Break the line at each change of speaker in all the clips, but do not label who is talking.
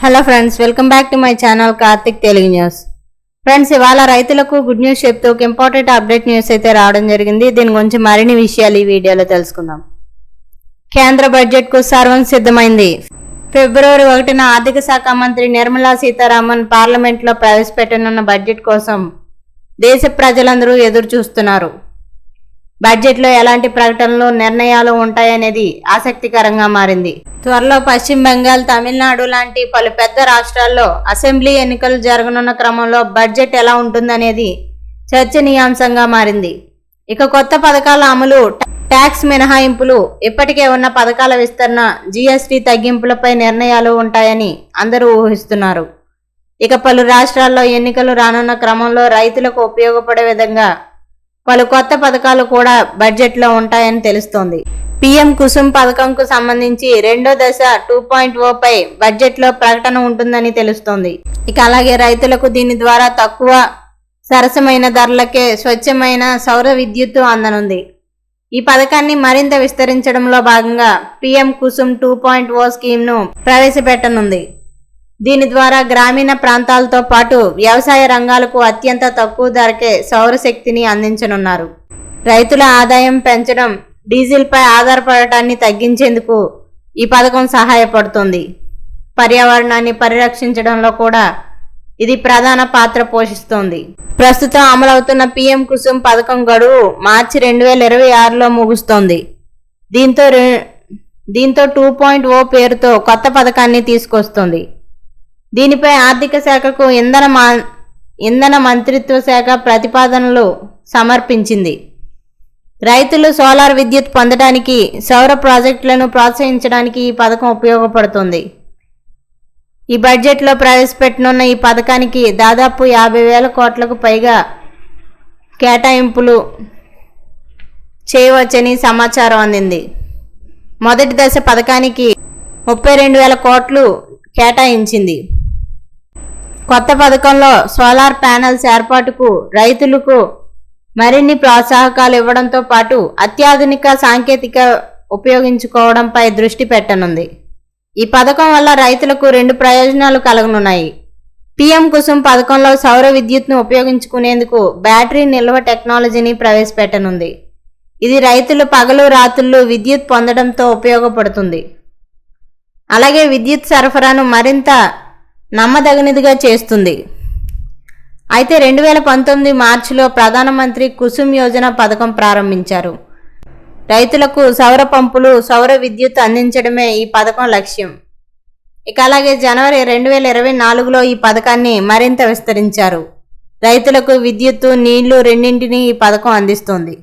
Hello friends, welcome back to my channel Karthik Telugu news. Friends, ఇవాళ రైతులకు good news చెప్తూ ఒక ఇంపార్టెంట్ అప్డేట్ న్యూస్ అయితే రావడం జరిగింది. దీని గురించి మరిన్ని విషయాలు ఈ వీడియోలో తెలుసుకుందాం. కేంద్ర బడ్జెట్ కు సర్వం సిద్ధమైంది. ఫిబ్రవరి 1న ఆర్థిక శాఖ మంత్రి నిర్మలా సీతారామన్ పార్లమెంట్ లో ప్రవేశపెట్టనున్న బడ్జెట్ కోసం దేశ ప్రజలందరూ ఎదురు చూస్తున్నారు. బడ్జెట్ లో ఎలాంటి ప్రకటనలు, నిర్ణయాలు ఉంటాయనేది ఆసక్తికరంగా మారింది. త్వరలో పశ్చిమ బెంగాల్, తమిళనాడు లాంటి పలు పెద్ద రాష్ట్రాల్లో అసెంబ్లీ ఎన్నికలు జరగనున్న క్రమంలో బడ్జెట్ ఎలా ఉంటుందనేది చర్చనీయాంశంగా మారింది. ఇక కొత్త పథకాల అమలు, ట్యాక్స్ మినహాయింపులు, ఇప్పటికే ఉన్న పథకాల విస్తరణ, జీఎస్టీ తగ్గింపులపై నిర్ణయాలు ఉంటాయని అందరూ ఊహిస్తున్నారు. ఇక పలు రాష్ట్రాల్లో ఎన్నికలు రానున్న క్రమంలో రైతులకు ఉపయోగపడే విధంగా పలు కొత్త పథకాలు కూడా బడ్జెట్లో ఉంటాయని తెలుస్తోంది. పీఎం కుసుమ్ పథకంకు సంబంధించి రెండో దశ 2.0 పై బడ్జెట్లో ప్రకటన ఉంటుందని తెలుస్తోంది. ఇక అలాగే రైతులకు దీని ద్వారా తక్కువ, సరసమైన ధరలకే స్వచ్ఛమైన సౌర విద్యుత్తు అందనుంది. ఈ పథకాన్ని మరింత విస్తరించడంలో భాగంగా పీఎం కుసుమ్ 2.0 స్కీమ్ను ప్రవేశపెట్టనుంది. దీని ద్వారా గ్రామీణ ప్రాంతాలతో పాటు వ్యవసాయ రంగాలకు అత్యంత తక్కువ ధరకే సౌరశక్తిని అందించనున్నారు. రైతుల ఆదాయం పెంచడం, డీజిల్పై ఆధారపడటాన్ని తగ్గించేందుకు ఈ పథకం సహాయపడుతుంది. పర్యావరణాన్ని పరిరక్షించడంలో కూడా ఇది ప్రధాన పాత్ర పోషిస్తోంది. ప్రస్తుతం అమలవుతున్న పీఎం కుసుమ్ పథకం గడువు మార్చి 2026లో ముగుస్తోంది. దీంతో 2.0 పేరుతో కొత్త పథకాన్ని తీసుకొస్తుంది. దీనిపై ఆర్థిక శాఖకు ఇంధన మంత్రిత్వ శాఖ ప్రతిపాదనలు సమర్పించింది. రైతులు సోలార్ విద్యుత్ పొందడానికి, సౌర ప్రాజెక్టులను ప్రోత్సహించడానికి ఈ పథకం ఉపయోగపడుతుంది. ఈ బడ్జెట్లో ప్రవేశపెట్టనున్న ఈ పథకానికి దాదాపు 50,000 కోట్లకు పైగా కేటాయింపులు చేయవచ్చని సమాచారం అందింది. మొదటి దశ పథకానికి 32,000 కోట్లు కేటాయించింది. కొత్త పథకంలో సోలార్ ప్యానెల్స్ ఏర్పాటుకు రైతులకు మరిన్ని ప్రోత్సాహకాలు ఇవ్వడంతో పాటు అత్యాధునిక సాంకేతిక ఉపయోగించుకోవడంపై దృష్టి పెట్టనుంది. ఈ పథకం వల్ల రైతులకు 2 ప్రయోజనాలు కలగనున్నాయి. పీఎం కుసుమ్ పథకంలో సౌర విద్యుత్ను ఉపయోగించుకునేందుకు బ్యాటరీ నిల్వ టెక్నాలజీని ప్రవేశపెట్టనుంది. ఇది రైతులు పగలు రాత్రులు విద్యుత్ పొందడంతో ఉపయోగపడుతుంది. అలాగే విద్యుత్ సరఫరాను మరింత నమ్మదగినదిగా చేస్తుంది. అయితే 2019 మార్చిలో ప్రధానమంత్రి కుసుమ్ యోజన పథకం ప్రారంభించారు. రైతులకు సౌర పంపులు, సౌర విద్యుత్ అందించడమే ఈ పథకం లక్ష్యం. ఇక అలాగే జనవరి 2024లో ఈ పథకాన్ని మరింత విస్తరించారు. రైతులకు విద్యుత్తు, నీళ్లు రెండింటినీ ఈ పథకం అందిస్తోంది.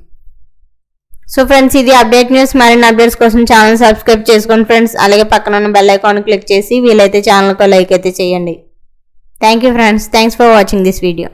సో ఫ్రెండ్స్, ఇది అప్డేట్ న్యూస్. మరిన్ని అప్డేట్స్ కోసం ఛానల్ సబ్స్క్రైబ్ చేసుకోండి ఫ్రెండ్స్. అలాగే పక్కన ఉన్న బెల్ ఐకాన్ క్లిక్ చేసి వీలైతే ఛానల్కి లైక్ అయితే చేయండి. Thank you friends. Thanks for watching this video.